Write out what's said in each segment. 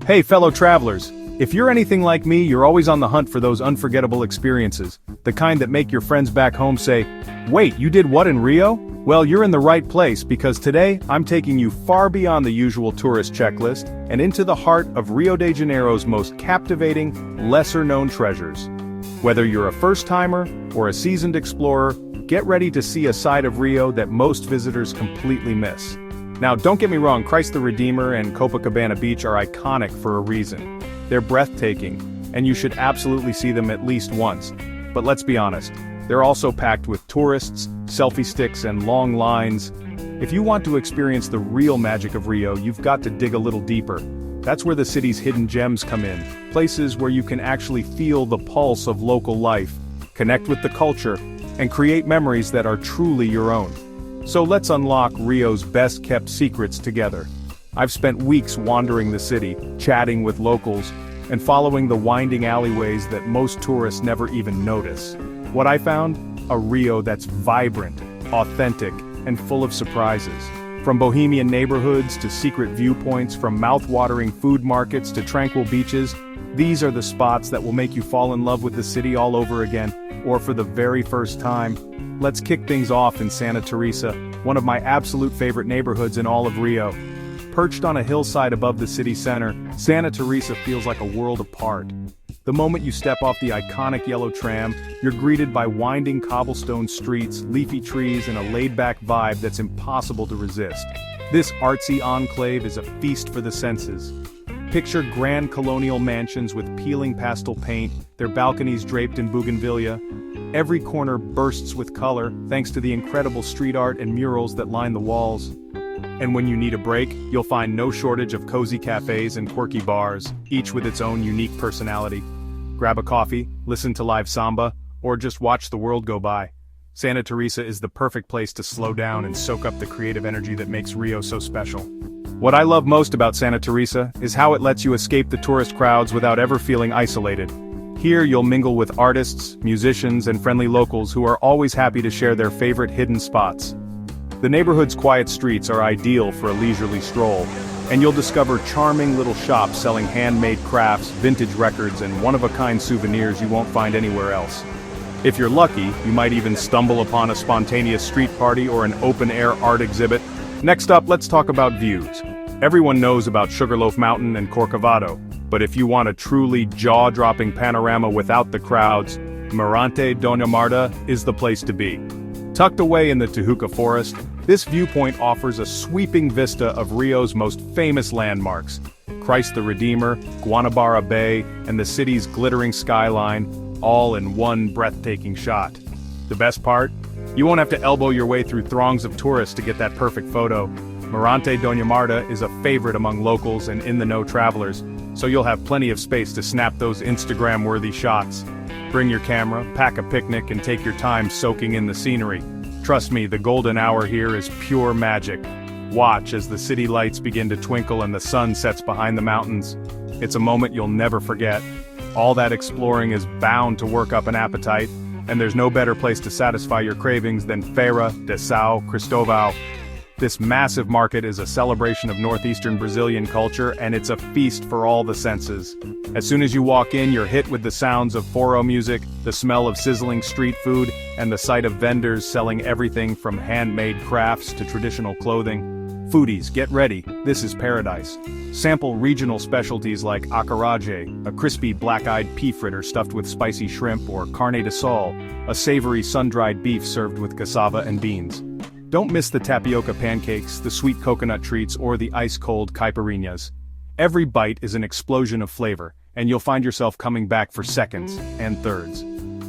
Hey fellow travelers, if you're anything like me, you're always on the hunt for those unforgettable experiences, the kind that make your friends back home say, "Wait, you did what in Rio?" Well, you're in the right place because today, I'm taking you far beyond the usual tourist checklist and into the heart of Rio de Janeiro's most captivating, lesser-known treasures. Whether you're a first-timer or a seasoned explorer, get ready to see a side of Rio that most visitors completely miss. Now, don't get me wrong, Christ the Redeemer and Copacabana Beach are iconic for a reason. They're breathtaking, and you should absolutely see them at least once. But let's be honest, they're also packed with tourists, selfie sticks, and long lines. If you want to experience the real magic of Rio, you've got to dig a little deeper. That's where the city's hidden gems come in, places where you can actually feel the pulse of local life, connect with the culture, and create memories that are truly your own. So let's unlock Rio's best-kept secrets together. I've spent weeks wandering the city, chatting with locals, and following the winding alleyways that most tourists never even notice. What I found? A Rio that's vibrant, authentic, and full of surprises. From bohemian neighborhoods to secret viewpoints, from mouth-watering food markets to tranquil beaches, these are the spots that will make you fall in love with the city all over again, or for the very first time. Let's kick things off in Santa Teresa, one of my absolute favorite neighborhoods in all of Rio. Perched on a hillside above the city center, Santa Teresa feels like a world apart. The moment you step off the iconic yellow tram, you're greeted by winding cobblestone streets, leafy trees, and a laid-back vibe that's impossible to resist. This artsy enclave is a feast for the senses. Picture grand colonial mansions with peeling pastel paint, their balconies draped in bougainvillea. Every corner bursts with color, thanks to the incredible street art and murals that line the walls. And when you need a break, you'll find no shortage of cozy cafes and quirky bars, each with its own unique personality. Grab a coffee, listen to live samba, or just watch the world go by. Santa Teresa is the perfect place to slow down and soak up the creative energy that makes Rio so special. What I love most about Santa Teresa is how it lets you escape the tourist crowds without ever feeling isolated. Here you'll mingle with artists, musicians, and friendly locals who are always happy to share their favorite hidden spots. The neighborhood's quiet streets are ideal for a leisurely stroll, and you'll discover charming little shops selling handmade crafts, vintage records, and one-of-a-kind souvenirs you won't find anywhere else. If you're lucky, you might even stumble upon a spontaneous street party or an open-air art exhibit. Next up, let's talk about views. Everyone knows about Sugarloaf Mountain and Corcovado, but if you want a truly jaw-dropping panorama without the crowds, Mirante Dona Marta is the place to be. Tucked away in the Tijuca forest, this viewpoint offers a sweeping vista of Rio's most famous landmarks, Christ the Redeemer, Guanabara Bay, and the city's glittering skyline, all in one breathtaking shot. The best part? You won't have to elbow your way through throngs of tourists to get that perfect photo. Mirante Dona Marta is a favorite among locals and in-the-know travelers, so you'll have plenty of space to snap those Instagram-worthy shots. Bring your camera, pack a picnic, and take your time soaking in the scenery. Trust me, the golden hour here is pure magic. Watch as the city lights begin to twinkle and the sun sets behind the mountains. It's a moment you'll never forget. All that exploring is bound to work up an appetite, and there's no better place to satisfy your cravings than Feira de São Cristóvão. This massive market is a celebration of northeastern Brazilian culture, and it's a feast for all the senses. As soon as you walk in, you're hit with the sounds of forró music, the smell of sizzling street food, and the sight of vendors selling everything from handmade crafts to traditional clothing. Foodies, get ready, this is paradise. Sample regional specialties like acarajé, a crispy black-eyed pea fritter stuffed with spicy shrimp, or carne de sol, a savory sun-dried beef served with cassava and beans. Don't miss the tapioca pancakes, the sweet coconut treats, or the ice-cold caipirinhas. Every bite is an explosion of flavor, and you'll find yourself coming back for seconds and thirds.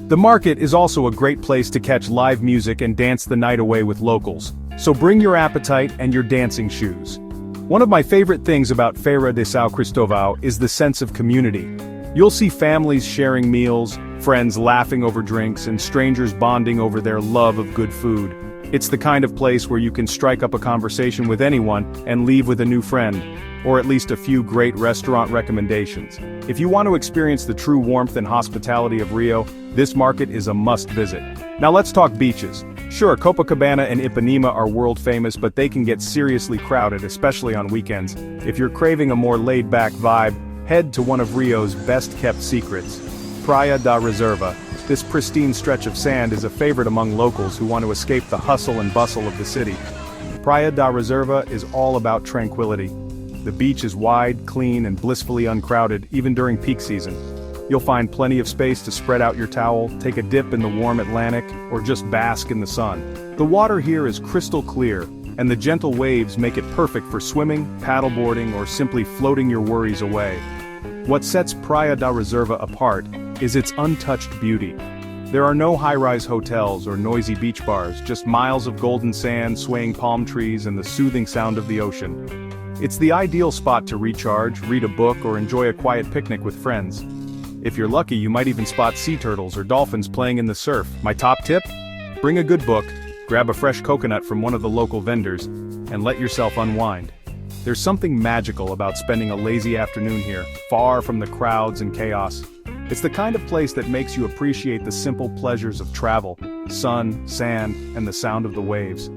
The market is also a great place to catch live music and dance the night away with locals, so bring your appetite and your dancing shoes. One of my favorite things about Feira de São Cristóvão is the sense of community. You'll see families sharing meals, friends laughing over drinks, and strangers bonding over their love of good food. It's the kind of place where you can strike up a conversation with anyone and leave with a new friend, or at least a few great restaurant recommendations. If you want to experience the true warmth and hospitality of Rio, this market is a must-visit. Now let's talk beaches. Sure, Copacabana and Ipanema are world famous, but they can get seriously crowded, especially on weekends. If you're craving a more laid-back vibe, head to one of Rio's best-kept secrets, Praia da Reserva. This pristine stretch of sand is a favorite among locals who want to escape the hustle and bustle of the city. Praia da Reserva is all about tranquility. The beach is wide, clean, and blissfully uncrowded, even during peak season. You'll find plenty of space to spread out your towel, take a dip in the warm Atlantic, or just bask in the sun. The water here is crystal clear, and the gentle waves make it perfect for swimming, paddleboarding, or simply floating your worries away. What sets Praia da Reserva apart is its untouched beauty. There are no high-rise hotels or noisy beach bars, just miles of golden sand, swaying palm trees, and the soothing sound of the ocean. It's the ideal spot to recharge, read a book, or enjoy a quiet picnic with friends. If you're lucky, you might even spot sea turtles or dolphins playing in the surf. My top tip? Bring a good book, grab a fresh coconut from one of the local vendors, and let yourself unwind. There's something magical about spending a lazy afternoon here, far from the crowds and chaos. It's the kind of place that makes you appreciate the simple pleasures of travel, sun, sand, and the sound of the waves.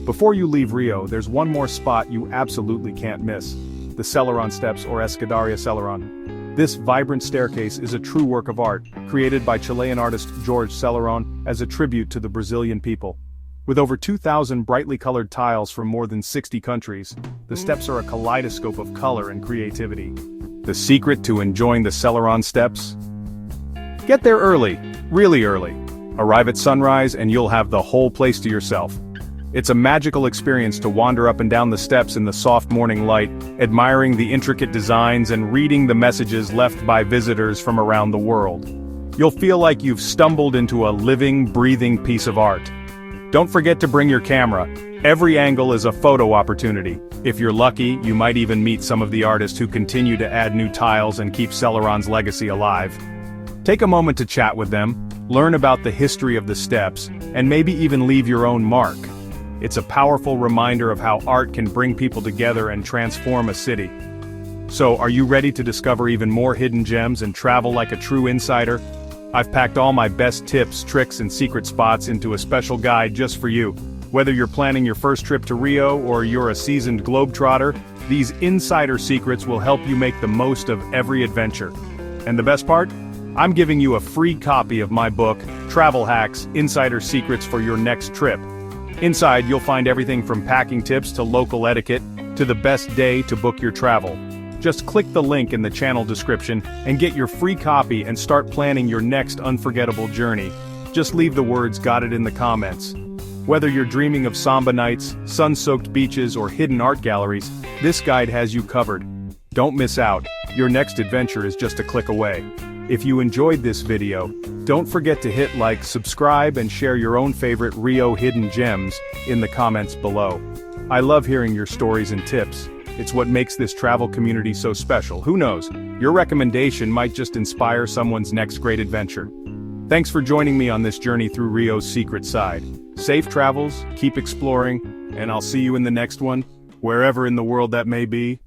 Before you leave Rio, there's one more spot you absolutely can't miss: the Celeron Steps, or Escadaria Celeron. This vibrant staircase is a true work of art, created by Chilean artist Jorge Celeron as a tribute to the Brazilian people. With over 2,000 brightly colored tiles from more than 60 countries, the steps are a kaleidoscope of color and creativity. The secret to enjoying the Celeron Steps? Get there early, really early. Arrive at sunrise and you'll have the whole place to yourself. It's a magical experience to wander up and down the steps in the soft morning light, admiring the intricate designs and reading the messages left by visitors from around the world. You'll feel like you've stumbled into a living, breathing piece of art. Don't forget to bring your camera. Every angle is a photo opportunity. If you're lucky, you might even meet some of the artists who continue to add new tiles and keep Celeron's legacy alive. Take a moment to chat with them, learn about the history of the steps, and maybe even leave your own mark. It's a powerful reminder of how art can bring people together and transform a city. So, are you ready to discover even more hidden gems and travel like a true insider? I've packed all my best tips, tricks, and secret spots into a special guide just for you. Whether you're planning your first trip to Rio or you're a seasoned globetrotter, these insider secrets will help you make the most of every adventure. And the best part? I'm giving you a free copy of my book, Travel Hacks, Insider Secrets for Your Next Trip. Inside, you'll find everything from packing tips to local etiquette, to the best day to book your travel. Just click the link in the channel description and get your free copy and start planning your next unforgettable journey. Just leave the words "got it" in the comments. Whether you're dreaming of samba nights, sun-soaked beaches, or hidden art galleries, this guide has you covered. Don't miss out. Your next adventure is just a click away. If you enjoyed this video, don't forget to hit like, subscribe, and share your own favorite Rio hidden gems in the comments below. I love hearing your stories and tips. It's what makes this travel community so special. Who knows, your recommendation might just inspire someone's next great adventure. Thanks for joining me on this journey through Rio's secret side. Safe travels, keep exploring, and I'll see you in the next one, wherever in the world that may be.